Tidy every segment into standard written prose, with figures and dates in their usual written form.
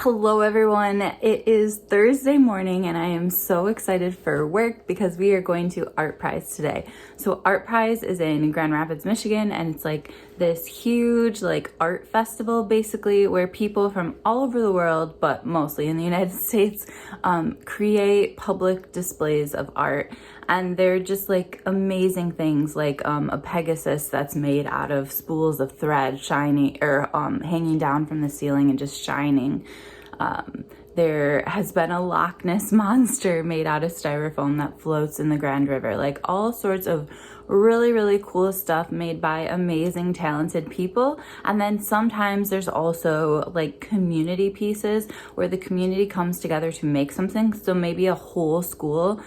Hello everyone, it is Thursday morning and I am so excited for work because we are going to Art Prize today. So Art Prize is in Grand Rapids, Michigan, and it's like this huge art festival basically where people from all over the world, but mostly in the United States, create public displays of art. And they're just amazing things like a Pegasus that's made out of spools of thread shining or hanging down from the ceiling and just shining. There has been a Loch Ness monster made out of styrofoam that floats in the Grand River. Like all sorts of really cool stuff made by amazing talented people. And then sometimes there's also community pieces where the community comes together to make something. So maybe a whole school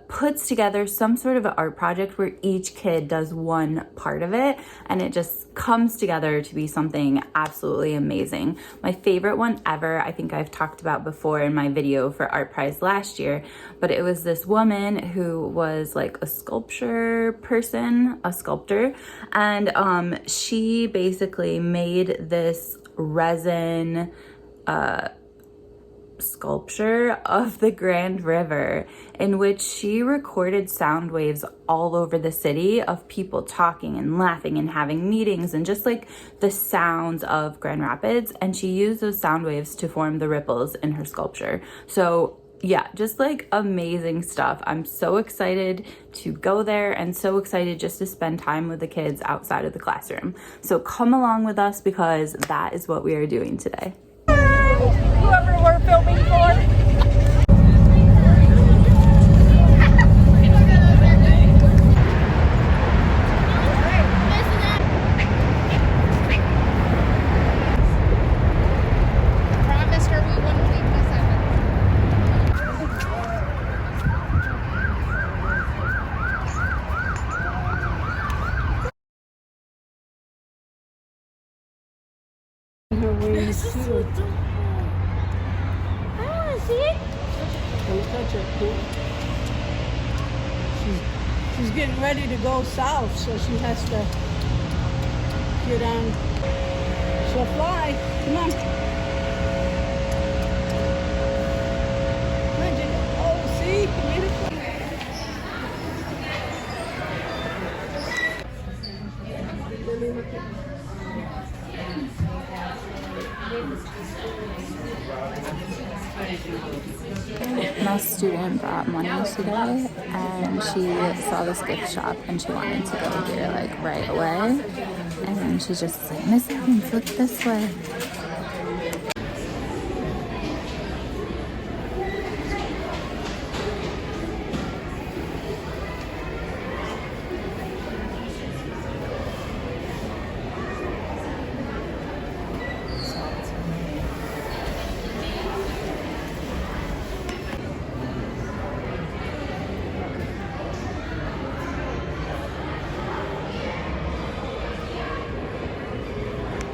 puts together some sort of an art project where each kid does one part of it and it just comes together to be something absolutely amazing. My favorite one ever, I think I've talked about before in my video for Art Prize last year, but it was this woman who was a sculpture person, a sculptor, and she basically made this resin sculpture of the Grand River in which she recorded sound waves all over the city of people talking and laughing and having meetings and just the sounds of Grand Rapids, and she used those sound waves to form the ripples in her sculpture. So yeah, just amazing stuff. I'm so excited to go there and so excited just to spend time with the kids outside of the classroom. So come along with us because that is what we are doing today. Whoever we're filming for. Promised her we wouldn't leave this Her wings too. I don't want to see it. Don't touch her, cool. She's getting ready to go south, so she has to get on. She'll fly. Come on. Oh, see? Beautiful. My student brought money today and she saw this gift shop and she wanted to go here right away, and she just like, Miss Evans, look this way.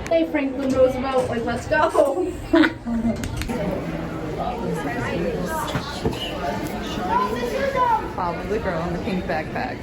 Hey, Franklin Roosevelt, let's go. Follow the girl in the pink backpack.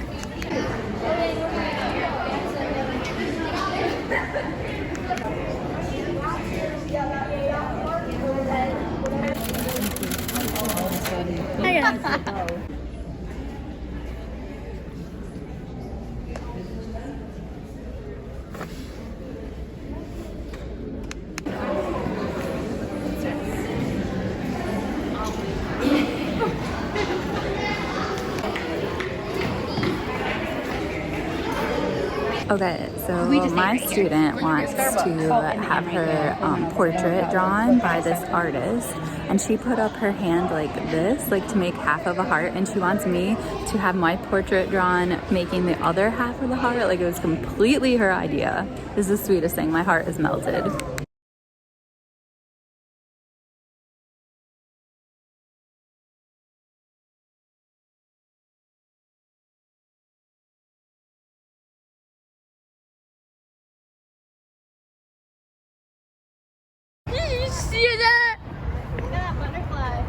Okay, so my student wants to have her portrait drawn by this artist, and she put up her hand like this, to make half of a heart, and she wants me to have my portrait drawn making the other half of the heart. It was completely her idea. This is the sweetest thing. My heart is melted. Did you see that? Look at that butterfly.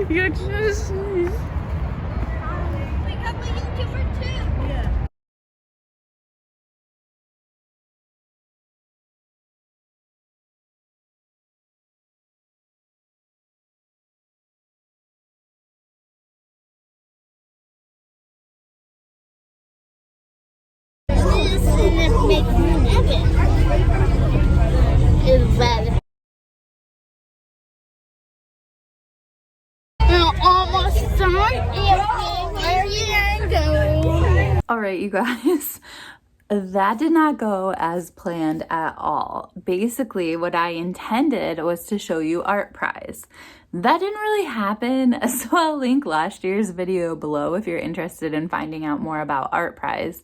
You're just... make Evan is red. We're almost done. Where you going? All right, you guys. That did not go as planned at all. Basically, what I intended was to show you Art Prize. That didn't really happen, so I'll link last year's video below if you're interested in finding out more about Art Prize.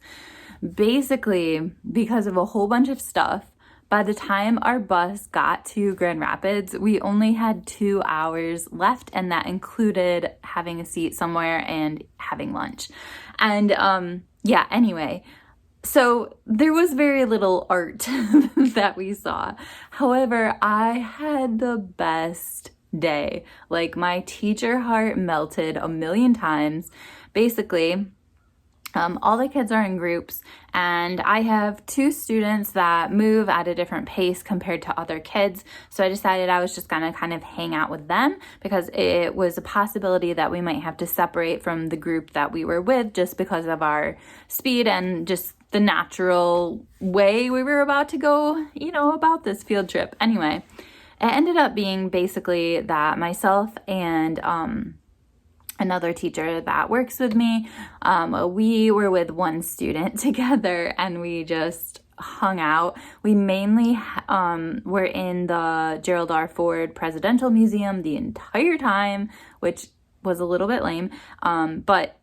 Basically, because of a whole bunch of stuff, by the time our bus got to Grand Rapids, we only had 2 hours left, and that included having a seat somewhere and having lunch. And yeah, anyway, so there was very little art that we saw. However, I had the best day. Like, my teacher heart melted a million times. Basically, all the kids are in groups, and I have 2 students that move at a different pace compared to other kids. So I decided I was just gonna kind of hang out with them because it was a possibility that we might have to separate from the group that we were with just because of our speed and just the natural way we were about to go, you know, about this field trip. Anyway, it ended up being basically that myself and another teacher that works with me, we were with one student together and we just hung out. We mainly were in the Gerald R. Ford Presidential Museum the entire time, which was a little bit lame, but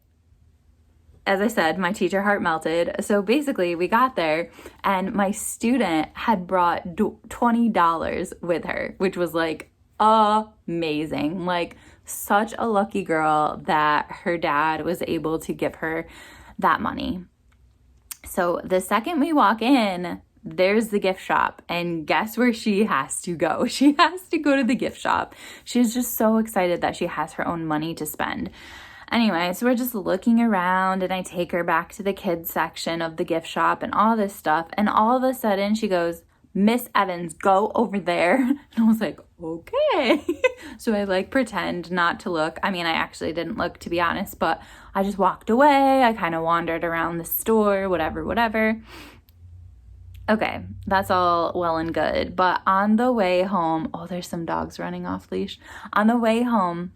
as I said, my teacher heart melted. So basically we got there and my student had brought $20 with her, which was like amazing. Like, such a lucky girl that her dad was able to give her that money. So the second we walk in, there's the gift shop, and guess where she has to go? She has to go to the gift shop. She's just so excited that she has her own money to spend. Anyway, so we're just looking around, and I take her back to the kids section of the gift shop and all this stuff, and all of a sudden she goes, "Miss Evans, go over there." And I was like, okay. So I like pretend not to look. I mean, I actually didn't look, to be honest, but I just walked away. I kind of wandered around the store, whatever. Okay, that's all well and good. But on the way home, oh, there's some dogs running off leash. On the way home,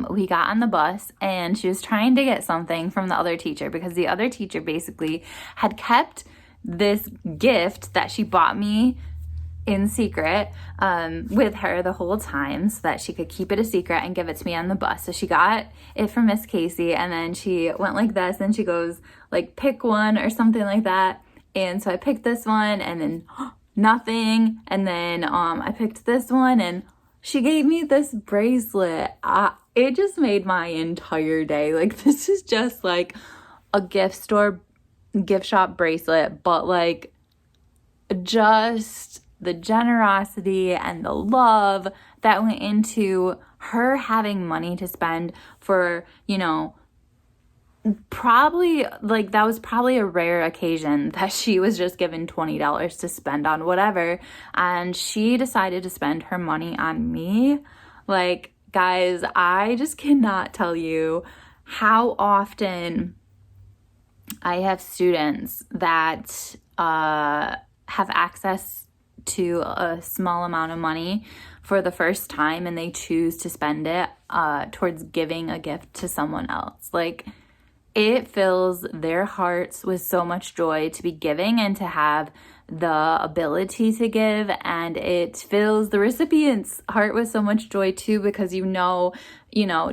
we got on the bus and she was trying to get something from the other teacher because the other teacher basically had kept this gift that she bought me in secret with her the whole time so that she could keep it a secret and give it to me on the bus. So she got it from Miss Casey and then she went like this and she goes like, pick one or something like that. And so I picked this one and then nothing. And then I picked this one and she gave me this bracelet. It just made my entire day. Like, this is just like a gift shop bracelet, but like just the generosity and the love that went into her having money to spend for, you know, probably like that was probably a rare occasion that she was just given $20 to spend on whatever, and she decided to spend her money on me. Like, guys, I just cannot tell you how often I have students that have access to a small amount of money for the first time and they choose to spend it towards giving a gift to someone else. Like, it fills their hearts with so much joy to be giving and to have the ability to give, and it fills the recipient's heart with so much joy too, because you know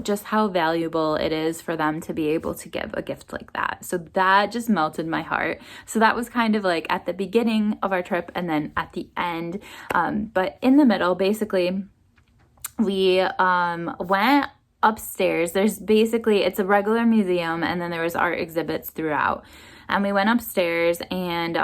just how valuable it is for them to be able to give a gift like that. So that just melted my heart. So that was kind of like at the beginning of our trip and then at the end, but in the middle, basically we went upstairs. There's basically, it's a regular museum and then there was art exhibits throughout. And we went upstairs and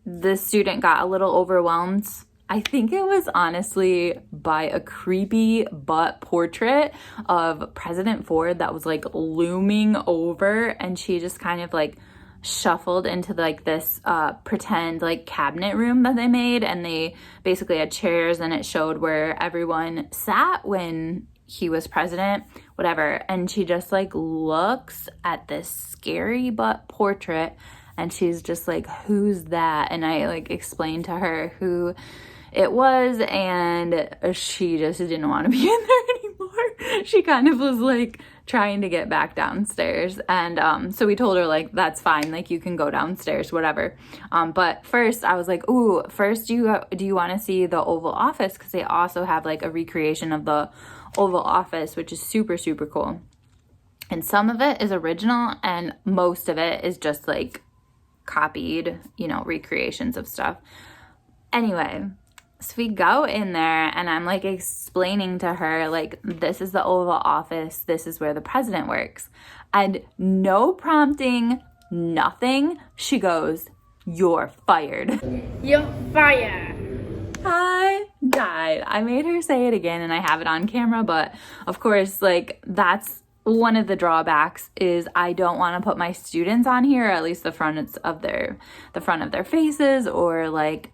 the student got a little overwhelmed. I think it was honestly by a creepy butt portrait of President Ford that was like looming over, and she just kind of like shuffled into like this pretend like cabinet room that they made, and they basically had chairs and it showed where everyone sat when he was president, whatever. And she just like looks at this scary butt portrait and she's just like, who's that? And I like explained to her who it was, and she just didn't want to be in there anymore. She kind of was like trying to get back downstairs, and so we told her like, that's fine, like you can go downstairs, whatever. But first I was like, ooh, first do you want to see the Oval Office, because they also have like a recreation of the Oval Office, which is super, super cool. And some of it is original and most of it is just like copied, you know, recreations of stuff. Anyway, so we go in there and I'm like explaining to her, like, this is the Oval Office, this is where the president works. And no prompting, nothing. She goes, "You're fired." You're fired. I died. I made her say it again and I have it on camera, but of course, like, that's one of the drawbacks is I don't want to put my students on here, or at least the front of their faces, or like,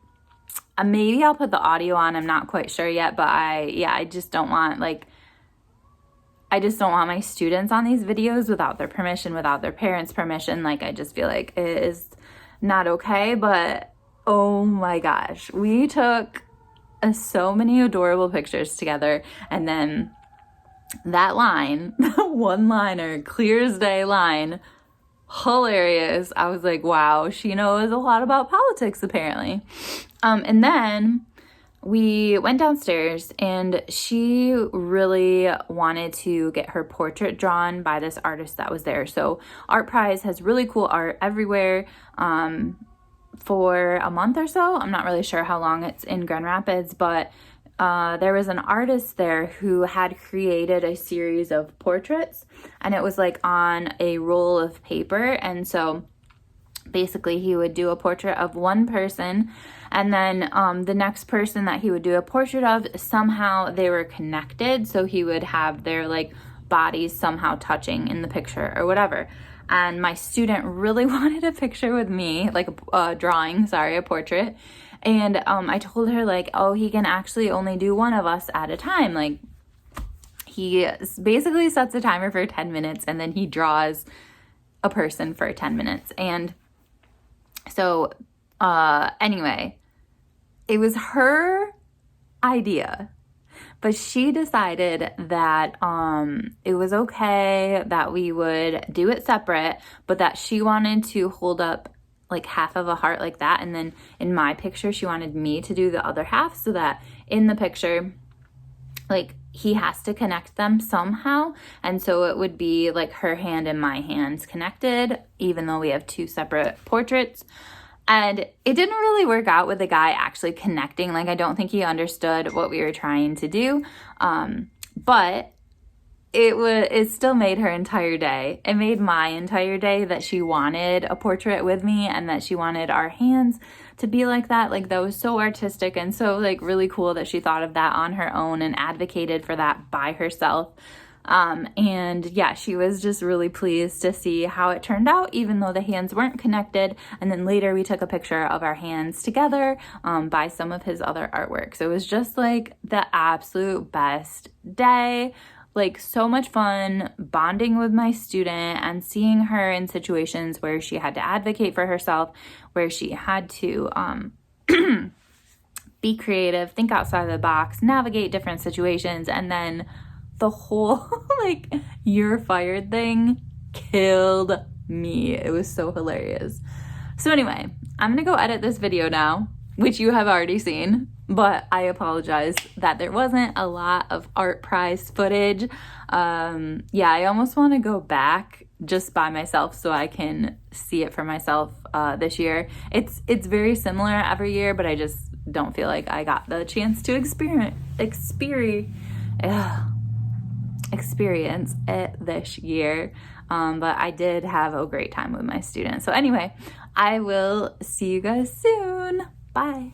maybe I'll put the audio on. I'm not quite sure yet, but I just don't want, like, I just don't want my students on these videos without their permission, without their parents' permission. Like, I just feel like it is not okay. But oh my gosh, we took so many adorable pictures together. And then that line, one-liner, clear as day line, hilarious. I was like, wow, she knows a lot about politics apparently. And then we went downstairs and she really wanted to get her portrait drawn by this artist that was there. So Art Prize has really cool art everywhere for a month or so. I'm not really sure how long it's in Grand Rapids, but there was an artist there who had created a series of portraits, and it was like on a roll of paper. And so basically he would do a portrait of one person, and then the next person that he would do a portrait of, somehow they were connected, so he would have their like bodies somehow touching in the picture or whatever. And my student really wanted a picture with me, like a portrait. And I told her like, oh, he can actually only do one of us at a time. Like, he basically sets a timer for 10 minutes and then he draws a person for 10 minutes. And so anyway, it was her idea, but she decided that it was okay that we would do it separate, but that she wanted to hold up like half of a heart like that, and then in my picture she wanted me to do the other half, so that in the picture like he has to connect them somehow. And so it would be like her hand and my hands connected, even though we have two separate portraits. And it didn't really work out with the guy actually connecting. Like, I don't think he understood what we were trying to do. But it still made her entire day. It made my entire day that she wanted a portrait with me and that she wanted our hands to be like that. Like, that was so artistic and so like really cool that she thought of that on her own and advocated for that by herself. And yeah, she was just really pleased to see how it turned out, even though the hands weren't connected. And then later we took a picture of our hands together by some of his other artwork. So it was just like the absolute best day. Like, so much fun bonding with my student and seeing her in situations where she had to advocate for herself, where she had to be creative, think outside of the box, navigate different situations. And then the whole like "you're fired" thing killed me. It was so hilarious. So anyway, I'm gonna go edit this video now, which you have already seen, but I apologize that there wasn't a lot of Art Prize footage. Yeah, I almost want to go back just by myself so I can see it for myself this year. It's very similar every year, but I just don't feel like I got the chance to experience it this year. But I did have a great time with my students. So anyway, I will see you guys soon. Bye.